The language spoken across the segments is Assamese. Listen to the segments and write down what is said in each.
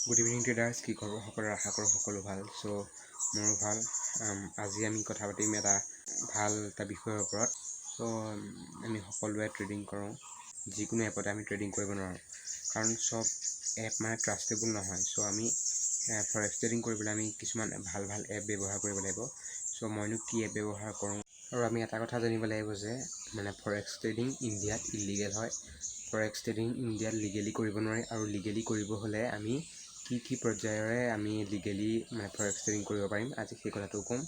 গুড ইভিনিং ট্ৰেডাৰ্ছ, কি খবৰ? সকলোৰে আশা কৰোঁ সকলো ভাল। চ' মোৰো ভাল। আজি আমি কথা পাতিম এটা ভাল বিষয়ৰ ওপৰত। চ' আমি সকলোৱে ট্ৰেডিং কৰোঁ, যিকোনো এপতে আমি ট্ৰেডিং কৰিব নোৱাৰোঁ, কাৰণ চব এপ ট্ৰাষ্টেবল নহয়। চ' আমি ফৰেক্স ট্ৰেডিং কৰিবলৈ আমি কিছুমান ভাল এপ ব্যৱহাৰ কৰিব লাগিব। চ' মইনো কি এপ ব্যৱহাৰ কৰোঁ, আৰু আমি এটা কথা জানিব লাগিব যে ফৰেক্স ট্ৰেডিং ইণ্ডিয়াত ইলিগেল হয়। ফৰেক্স ট্ৰেডিং ইণ্ডিয়াত লিগেলি কৰিব নোৱাৰি, আৰু লিগেলি কৰিব হ'লে আমি কি পৰ্যায়েৰে আমি লিগেলি ফৰেক্স ট্ৰেডিং কৰিব পাৰিম, আজি সেই কথাটো ক'ম।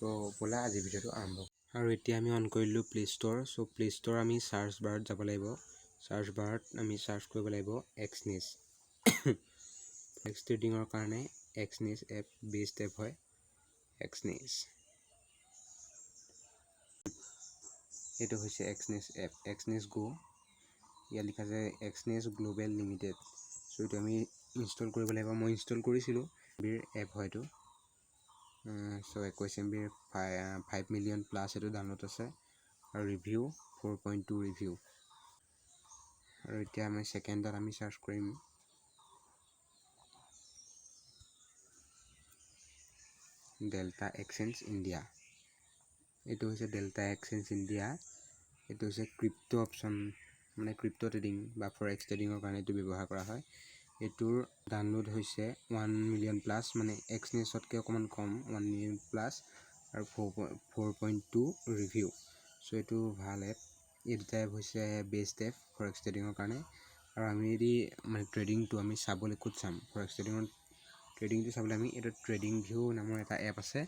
তো ব'লা আজি ভিডিঅ'টো আৰম্ভ। আৰু এতিয়া আমি অন কৰিলোঁ প্লে ষ্ট'ৰ। চ' প্লে ষ্ট'ৰ আমি চাৰ্চ বাৰত যাব লাগিব। চাৰ্চ বাৰত আমি চাৰ্চ কৰিব লাগিব এক্সনিছ। ফৰেক্স ট্ৰেডিঙৰ কাৰণে এক্সনিছ এপ বেষ্ট এপ হয়। এক্সনিছ, এইটো হৈছে এক্সনিছ এপ, এক্সনিছ গ'। ইয়াত লিখা আছে এক্সনিছ গ্ল'বেল লিমিটেড। চ' এইটো আমি ইনষ্টল কৰিব লাগিব। মই ইনষ্টল কৰিছিলোঁ। এপ হয় এইটো। চ' 21 MB 5 মিলিয়ন প্লাছ এইটো ডাউনলোড আছে, আৰু ৰিভিউ 4.2 ৰিভিউ। আৰু এতিয়া আমি ছেকেণ্ডত আমি চাৰ্চ কৰিম ডেল্টা এক্সচেঞ্জ ইণ্ডিয়া। এইটো হৈছে ডেল্টা এক্সচেঞ্জ ইণ্ডিয়া। এইটো হৈছে ক্ৰিপ্ট' অপশ্যন, ক্ৰিপ্ট' ট্ৰেডিং বা ফৰেক্স ট্ৰেডিঙৰ কাৰণে এইটো ব্যৱহাৰ কৰা হয়। এইটোৰ ডাউনলোড হৈছে 1 মিলিয়ন প্লাছ, এক্সনিছতকৈ অকণমান কম, 1 মিলিয়ন প্লাছ, আৰু 4.2 ৰিভিউ। চ' এইটো ভাল এপ। এই দুটা এপ হৈছে বেষ্ট এপ ফৰেক্স ট্ৰেডিঙৰ কাৰণে। আৰু আমি যদি ট্ৰেডিংটো আমি চাবলৈ ক'ত চাম, ফৰেক্স ট্ৰেডিংটো চাবলৈ আমি এইটো ট্ৰেডিং ভিউ নামৰ এটা এপ আছে।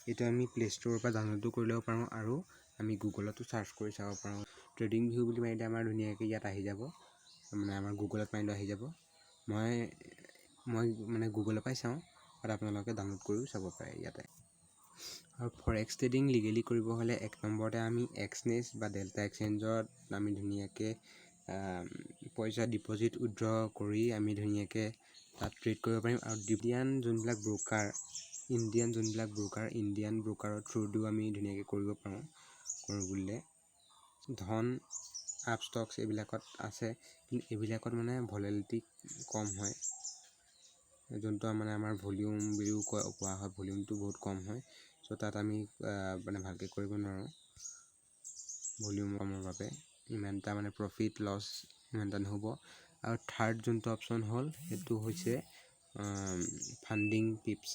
এইটো আমি প্লে ষ্ট'ৰৰ পৰা ডাউনলোডো কৰি ল'ব পাৰোঁ, আৰু আমি গুগলতো চাৰ্চ কৰি চাব পাৰোঁ। ট্ৰেডিং ভিউ বুলি মাৰিলে আমাৰ ধুনীয়াকৈ ইয়াত আহি যাব, আমাৰ গুগলত মাৰিলে আহি যাব। মই গুগলৰ পৰাই চাওঁ, আৰু আপোনালোকে ডাউনলোড কৰিও চাব পাৰে ইয়াতে। আৰু ফৰেক্স ট্ৰেডিং লিগেলি কৰিব হ'লে 1 নম্বৰতে আমি এক্সনিছ বা ডেল্টা এক্সচেঞ্জত আমি ধুনীয়াকৈ পইচা ডিপ'জিট উইথড্ৰ কৰি আমি ধুনীয়াকৈ তাত ট্ৰেড কৰিব পাৰিম। আৰু ইণ্ডিয়ান যোনবিলাক ব্ৰকাৰ ইণ্ডিয়ান ব্ৰকাৰৰ থ্ৰুদিও আমি ধুনীয়াকৈ কৰিব পাৰোঁ। কৰোঁ বুলিলে ধন, আপষ্টক্স এইবিলাকত আছে, কিন্তু এইবিলাকত ভলেটিলিটি কম হয়, যোনটো আমাৰ ভলিউম বুলিও কোৱা হয়। ভলিউমটো বহুত কম হয়। চ' তাত আমি ভালকৈ কৰিব নোৱাৰোঁ, ভলিউম কমৰ বাবে। ইমানটা প্ৰফিট লছ ইমানটা নহ'ব। আৰু থাৰ্ড যোনটো অপশ্যন হ'ল, সেইটো হৈছে ফাণ্ডিং টিপছ।